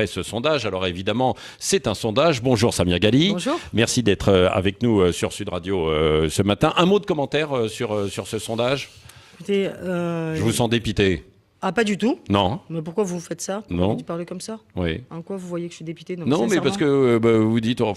ce sondage. Alors évidemment, c'est un sondage. Bonjour Samia Ghali. Bonjour. Merci d'être avec nous sur Sud Radio ce matin. Un mot de commentaire sur ce sondage? Écoutez, Je vous sens dépité. Ah, pas du tout. Non. Mais pourquoi vous faites ça? Pourquoi Non. vous parlez comme ça? Oui. En quoi vous voyez que je suis dépité? Donc, Non, mais parce que vous dites... oh,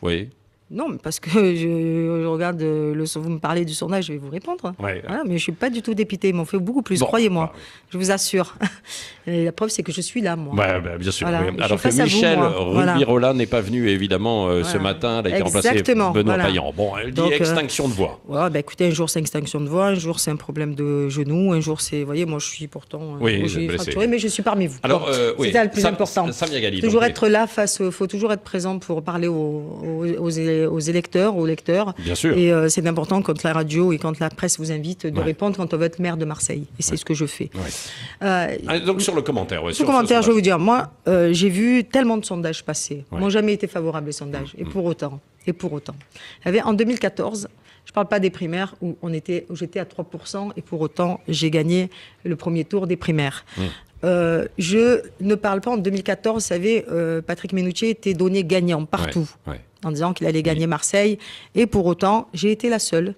oui. Non, mais parce que je regarde, vous me parlez du sondage, je vais vous répondre. Ouais. Voilà, mais je ne suis pas du tout dépité, ils m'ont fait beaucoup plus, Bon, croyez-moi, bah, oui. Je vous assure. Et la preuve, c'est que je suis là, moi. Ouais, bien sûr. Voilà. Oui. Je Alors suis que face à vous, Michel moi. Voilà. Rubirola n'est pas venu, évidemment, ce Voilà. matin. Elle a été remplacée Exactement, par Benoît voilà. Payan. Bon, elle dit Donc, extinction de voix. Ouais, bah, écoutez, un jour c'est extinction de voix, un jour c'est un problème de genou, un jour c'est... Vous voyez, moi je suis pourtant Oui, j'ai blessé. fracturé, mais je suis parmi vous. Alors, Bon, oui. c'est ça le plus important. Samia Ghali. Toujours donc, être là faut toujours être présent pour parler aux électeurs, aux lecteurs. Bien sûr. Et c'est important quand la radio et quand la presse vous invite de Ouais. répondre quand on veut être maire de Marseille. Et c'est ce que je fais. Ouais. Donc sur le commentaire. Ouais, Sur le commentaire, je vais vous dire, moi, j'ai vu tellement de sondages passer. Ouais. Moi, jamais été favorable les sondages. Et pour autant, il y avait en 2014, je ne parle pas des primaires où j'étais à 3%, et pour autant, j'ai gagné le premier tour des primaires. Je ne parle pas en 2014, vous savez, Patrick Menutier était donné gagnant partout, Ouais. en disant qu'il allait gagner Marseille. Et pour autant, j'ai été la seule.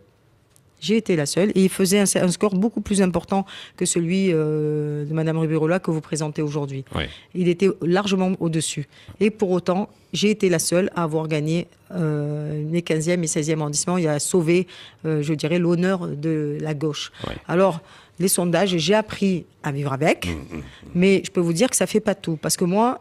Et il faisait un score beaucoup plus important que celui de Madame Rubirola que vous présentez aujourd'hui. Ouais. Il était largement au-dessus. Et pour autant, j'ai été la seule à avoir gagné les 15e et 16e arrondissements et à sauver, je dirais, l'honneur de la gauche. Ouais. Alors, les sondages, j'ai appris à vivre avec, mais je peux vous dire que ça ne fait pas tout. Parce que moi,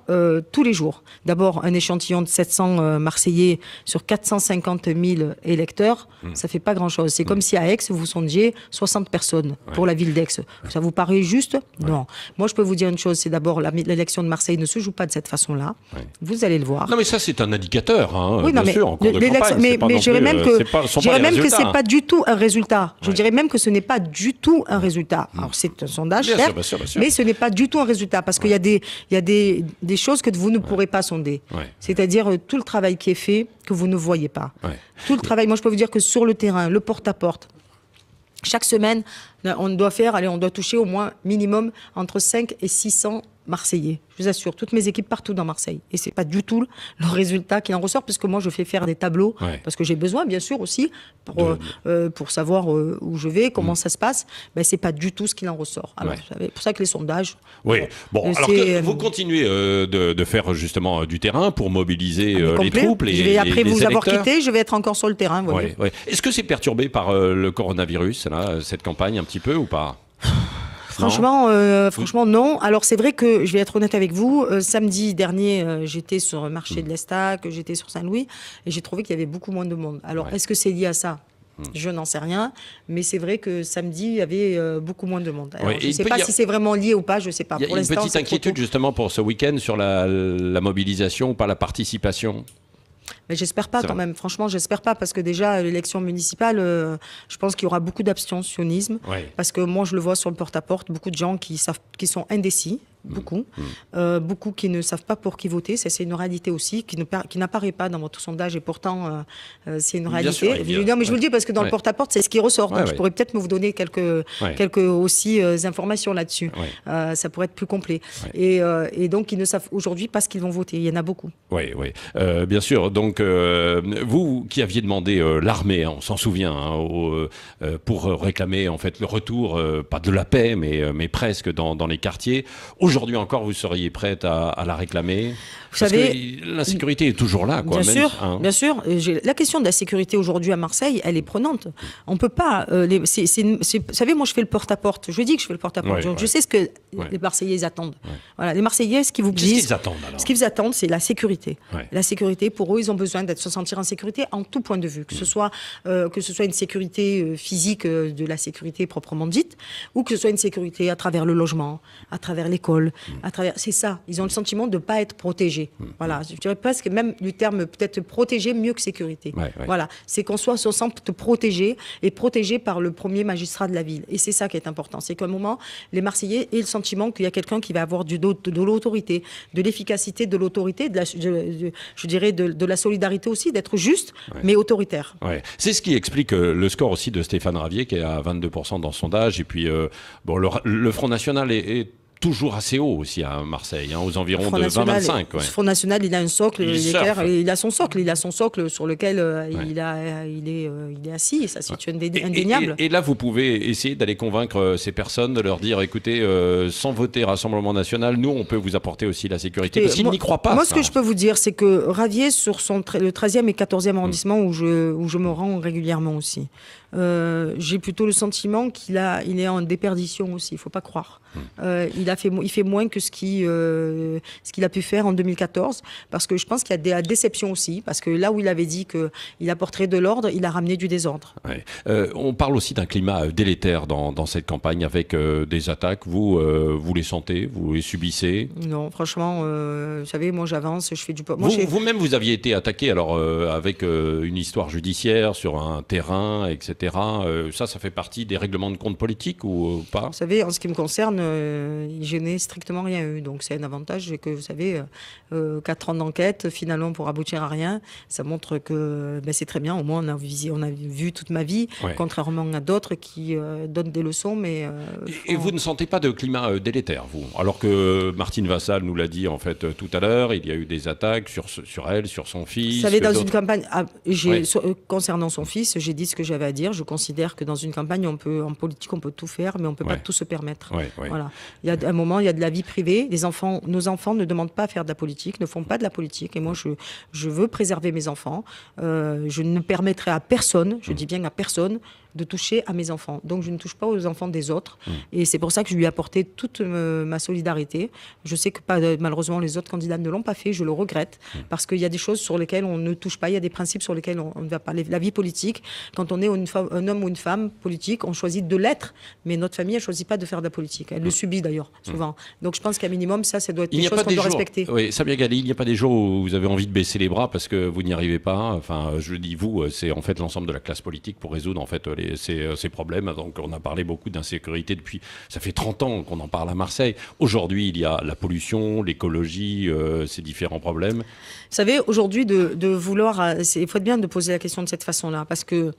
tous les jours, d'abord un échantillon de 700 Marseillais sur 450 000 électeurs, ça ne fait pas grand-chose. C'est comme si à Aix, vous sondiez 60 personnes pour la ville d'Aix. Ça vous paraît juste? Non. Moi, je peux vous dire une chose, c'est d'abord l'élection de Marseille ne se joue pas de cette façon-là. Ouais. Vous allez le voir. Non, mais ça, c'est un indicateur, hein, Oui, non, bien mais sûr, en cours de campagne. mais C'est pas je non dirais plus, même c'est pas- sont que pas les c'est résultats. pas du tout un résultat. Je Ouais. dirais même que ce n'est pas du tout un résultat. Alors c'est un sondage, Bien certes, sûr, bien sûr. mais ce n'est pas du tout un résultat parce qu'il y a des choses que vous ne pourrez pas sonder. Ouais. C'est-à-dire tout le travail qui est fait que vous ne voyez pas. Ouais. Tout le travail. Moi, je peux vous dire que sur le terrain, le porte-à-porte. Chaque semaine, on doit toucher au moins minimum entre 5 et 600 Marseillais. Je vous assure, toutes mes équipes partout dans Marseille. Et c'est pas du tout le résultat qui en ressort, puisque moi je fais faire des tableaux, parce que j'ai besoin bien sûr aussi pour savoir où je vais, comment ça se passe. Ben, c'est pas du tout ce qu'il en ressort. Alors c'est pour ça que les sondages. Oui, bon, alors que vous continuez de faire justement du terrain pour mobiliser les troupes, je vais après les vous avoir électeurs. quitté, je vais être encore sur le terrain. Vous voyez. Ouais. Est-ce que c'est perturbé par le coronavirus, là, cette campagne, un petit peu ou pas? Franchement, non. Alors, c'est vrai que, je vais être honnête avec vous, samedi dernier, j'étais sur le marché de l'Estac, j'étais sur Saint-Louis, et j'ai trouvé qu'il y avait beaucoup moins de monde. Alors, est-ce que c'est lié à ça? Je n'en sais rien, mais c'est vrai que samedi, il y avait beaucoup moins de monde. Alors, je ne sais pas si c'est vraiment lié ou pas, je ne sais pas. Il y a une petite inquiétude justement pour ce week-end sur la mobilisation, par la participation. Mais j'espère pas quand même. Franchement, j'espère pas parce que déjà l'élection municipale, je pense qu'il y aura beaucoup d'abstentionnisme parce que moi je le vois sur le porte-à-porte, beaucoup de gens qui sont indécis, beaucoup qui ne savent pas pour qui voter. Ça, c'est une réalité aussi qui n'apparaît pas dans votre sondage et pourtant c'est une réalité. Non, mais je vous le dis parce que dans le porte-à-porte, c'est ce qui ressort. Donc je pourrais peut-être vous donner quelques aussi informations là-dessus. Ça pourrait être plus complet. Et donc ils ne savent aujourd'hui pas ce qu'ils vont voter. Il y en a beaucoup. Oui, bien sûr. Donc vous qui aviez demandé l'armée, on s'en souvient, pour réclamer en fait le retour, pas de la paix, mais presque dans les quartiers. Aujourd'hui encore, vous seriez prête à la réclamer? Vous savez, l'insécurité est toujours là, quoi. Bien sûr. La question de la sécurité aujourd'hui à Marseille, elle est prenante. On peut pas. Vous savez, moi, je fais le porte-à-porte. Je dis que je fais le porte-à-porte. Je sais ce que les Marseillais attendent. Voilà, les Marseillais, ce qu'ils vous disent. Qu'est-ce qu'ils attendent alors? Ce qu'ils attendent, c'est la sécurité. La sécurité, pour eux, ils ont besoin de se sentir en sécurité en tout point de vue, que ce soit une sécurité physique, de la sécurité proprement dite, ou que ce soit une sécurité à travers le logement, à travers l'école, c'est ça. Ils ont le sentiment de ne pas être protégés. Voilà, je dirais presque même du terme peut-être protégé mieux que sécurité. Voilà, c'est qu'on se sente protégé et protégé par le premier magistrat de la ville. Et c'est ça qui est important, c'est qu'à un moment, les Marseillais aient le sentiment qu'il y a quelqu'un qui va avoir de l'autorité, de l'efficacité, de l'autorité, je dirais de la solidarité aussi, d'être juste, mais autoritaire. C'est ce qui explique le score aussi de Stéphane Ravier, qui est à 22% dans le sondage. Et puis, le Front National est toujours assez haut aussi à Marseille, aux environs de 20-25. Le Front National, il a un socle, il a son socle sur lequel il est assis, et ça c'est indéniable. Et là, vous pouvez essayer d'aller convaincre ces personnes, de leur dire, écoutez, sans voter Rassemblement National, nous, on peut vous apporter aussi la sécurité, parce qu'ils n'y croient pas. Moi, ce que je peux vous dire, c'est que Ravier, sur le 13e et 14e arrondissement, où je me rends régulièrement aussi, j'ai plutôt le sentiment qu'il est en déperdition aussi, il ne faut pas croire. Il fait moins que ce qu'il a pu faire en 2014, parce que je pense qu'il y a des déceptions aussi, parce que là où il avait dit qu'il apporterait de l'ordre, il a ramené du désordre. Ouais. On parle aussi d'un climat délétère dans cette campagne, avec des attaques. Vous les sentez, vous les subissez? Non, franchement, vous savez, moi j'avance, je fais du... Vous-même, vous aviez été attaqué avec une histoire judiciaire sur un terrain, etc. Ça fait partie des règlements de compte politiques ou pas? Vous savez, en ce qui me concerne, je n'ai strictement rien eu. Donc c'est un avantage que, vous savez, 4 ans d'enquête, finalement, pour aboutir à rien, ça montre que c'est très bien. Au moins, on a vu toute ma vie, contrairement à d'autres qui donnent des leçons. Et vous ne sentez pas de climat délétère, vous? Alors que Martine Vassal nous l'a dit, en fait, tout à l'heure, il y a eu des attaques sur elle, sur son fils. Vous savez, dans une campagne, concernant son fils, j'ai dit ce que j'avais à dire. Je considère que dans une campagne, en politique, on peut tout faire, mais on ne peut pas tout se permettre. Voilà. Il y a un moment, il y a de la vie privée. Nos enfants ne demandent pas à faire de la politique, ne font pas de la politique. Et moi, je veux préserver mes enfants. Je ne permettrai à personne, je dis bien à personne, de toucher à mes enfants. Donc je ne touche pas aux enfants des autres. Et c'est pour ça que je lui ai apporté toute ma solidarité. Je sais que malheureusement les autres candidats ne l'ont pas fait, je le regrette, parce qu'il y a des choses sur lesquelles on ne touche pas, il y a des principes sur lesquels on ne va pas. La vie politique, quand on est un homme ou une femme politique, on choisit de l'être, mais notre famille ne choisit pas de faire de la politique. Elle le subit d'ailleurs, souvent. Donc je pense qu'à minimum, ça doit être des choses qu'on doit respecter. Oui, Samia Ghali, il n'y a pas des jours où vous avez envie de baisser les bras parce que vous n'y arrivez pas. Enfin, je dis vous, c'est en fait l'ensemble de la classe politique pour résoudre en fait ces problèmes. Donc on a parlé beaucoup d'insécurité depuis, ça fait 30 ans qu'on en parle à Marseille. Aujourd'hui, il y a la pollution, l'écologie, ces différents problèmes. Vous savez, aujourd'hui, de vouloir, il faut être bien de poser la question de cette façon-là, parce que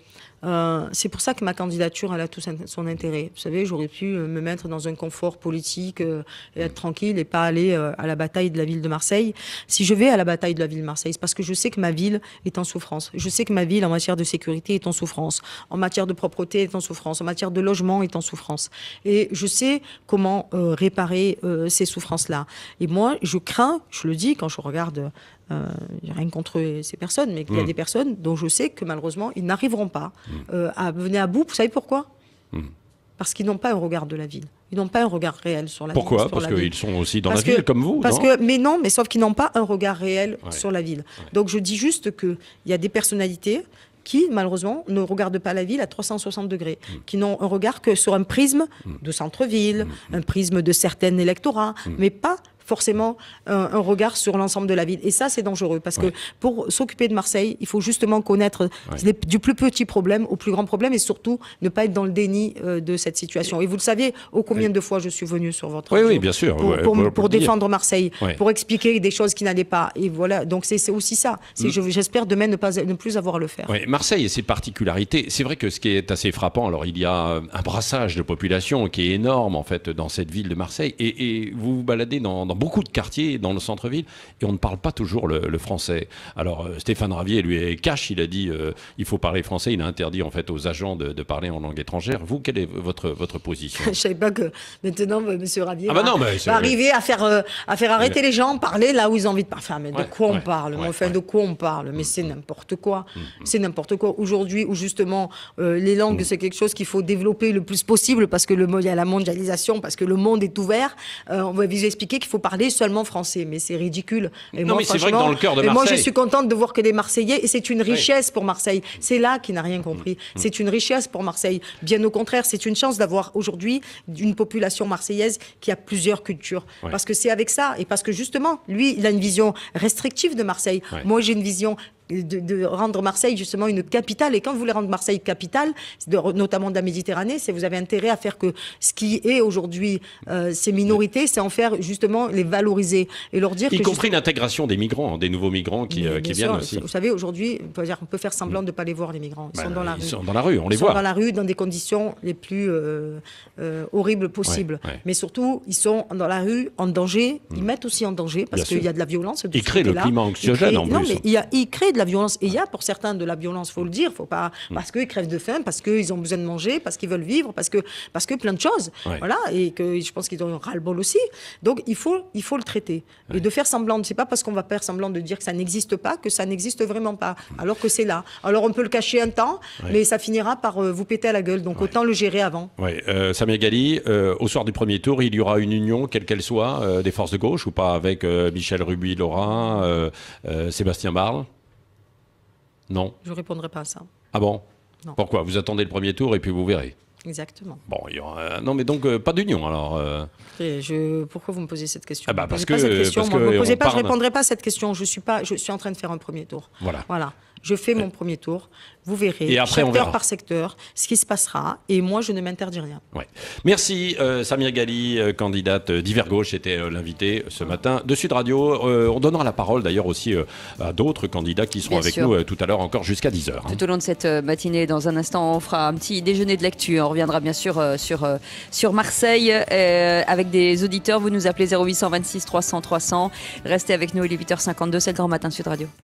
c'est pour ça que ma candidature, elle a tout son intérêt. Vous savez, j'aurais pu me mettre dans un confort politique et être tranquille et pas aller à la bataille de la ville de Marseille. Si je vais à la bataille de la ville de Marseille, c'est parce que je sais que ma ville est en souffrance. Je sais que ma ville, en matière de sécurité, est en souffrance. En matière de propreté, est en souffrance. En matière de logement, est en souffrance. Et je sais comment réparer ces souffrances-là. Et moi, je crains, je le dis quand je regarde... rien contre ces personnes, mais qu'il y a des personnes dont je sais que malheureusement, ils n'arriveront pas à venir à bout. Vous savez pourquoi? Parce qu'ils n'ont pas un regard de la ville. Ils n'ont pas un regard réel sur la ville. Pourquoi? Parce qu'ils sont aussi dans la ville, comme vous, non? Mais sauf qu'ils n'ont pas un regard réel sur la ville. Donc je dis juste qu'il y a des personnalités qui, malheureusement, ne regardent pas la ville à 360 degrés, qui n'ont un regard que sur un prisme de centre-ville, un prisme de certains électorats, mais pas forcément un regard sur l'ensemble de la ville. Et ça, c'est dangereux, parce que pour s'occuper de Marseille, il faut justement connaître du plus petit problème au plus grand problème, et surtout ne pas être dans le déni de cette situation. Et vous le savez, combien de fois je suis venue sur votre radio, bien sûr, pour défendre Marseille, pour expliquer des choses qui n'allaient pas. Et voilà, donc c'est aussi ça. J'espère demain ne plus avoir à le faire. Marseille et ses particularités, c'est vrai que ce qui est assez frappant, alors il y a un brassage de population qui est énorme en fait dans cette ville de Marseille, et vous vous baladez dans beaucoup de quartiers dans le centre-ville et on ne parle pas toujours le français. Alors Stéphane Ravier lui est cash, il a dit il faut parler français, il a interdit en fait aux agents de parler en langue étrangère. Vous, quelle est votre position? Je ne savais pas que maintenant M. Ravier va arriver à faire arrêter les gens, parler là où ils ont envie de parler. Enfin, mais de quoi on parle? De quoi on parle? Mais c'est n'importe quoi. C'est n'importe quoi. Aujourd'hui, où justement les langues, c'est quelque chose qu'il faut développer le plus possible, parce que il y a la mondialisation, parce que le monde est ouvert. On va vous expliquer qu'il faut parler seulement français, mais c'est ridicule. Et non, mais c'est vrai que dans le cœur de Marseille... moi, je suis contente de voir que les Marseillais, et c'est une richesse pour Marseille. C'est là qui n'a rien compris. C'est une richesse pour Marseille. Bien au contraire, c'est une chance d'avoir aujourd'hui une population marseillaise qui a plusieurs cultures. Parce que c'est avec ça, et parce que justement, lui, il a une vision restrictive de Marseille. Moi, j'ai une vision de rendre Marseille justement une capitale. Et quand vous voulez rendre Marseille capitale, notamment de la Méditerranée, c'est vous avez intérêt à faire que ce qui est aujourd'hui ces minorités, c'est en faire justement les valoriser et leur dire y compris l'intégration des migrants, des nouveaux migrants qui viennent aussi. Vous savez, aujourd'hui, on peut faire semblant de ne pas les voir, les migrants. Ils sont dans la rue. Ils sont dans la rue, on les voit. Ils sont dans la rue dans des conditions les plus horribles possibles. Mais surtout, ils sont dans la rue en danger. Ils mettent aussi en danger parce qu'il y a de la violence. Ils créent le climat anxiogène en plus. Non, mais ils créent de la violence. Et il y a pour certains de la violence, il faut le dire. Faut pas, parce qu'ils crèvent de faim, parce qu'ils ont besoin de manger, parce qu'ils veulent vivre, parce que plein de choses. Voilà, et que je pense qu'ils ont un ras-le-bol aussi. Donc il faut le traiter. Et de faire semblant, c'est pas parce qu'on va faire semblant de dire que ça n'existe pas que ça n'existe vraiment pas, alors que c'est là. Alors on peut le cacher un temps, mais ça finira par vous péter à la gueule. Donc autant le gérer avant. Samia Ghali, au soir du premier tour, il y aura une union, quelle qu'elle soit, des forces de gauche ou pas, avec Michel Ruby-Laurin, Sébastien Barle? Non. Je ne répondrai pas à ça. Ah bon? Non. Pourquoi? Vous attendez le premier tour et puis vous verrez. Exactement. Bon, il y aura... Non, mais donc pas d'union alors. Pourquoi vous me posez cette question? Parce que me posez pas, je répondrai pas à cette question. Je suis en train de faire un premier tour. Voilà. Je fais mon premier tour. Vous verrez, et après, secteur par secteur, ce qui se passera. Et moi, je ne m'interdis rien. Merci, Samia Ghali, candidate d'Hiver Gauche, était l'invitée ce matin de Sud Radio. On donnera la parole d'ailleurs aussi à d'autres candidats qui seront avec nous tout à l'heure encore jusqu'à 10h. Tout au long de cette matinée, dans un instant, on fera un petit déjeuner de l'actu. On reviendra bien sûr sur Marseille avec des auditeurs. Vous nous appelez 0826 300 300. Restez avec nous, il est 8h52, c'est le grand matin de Sud Radio.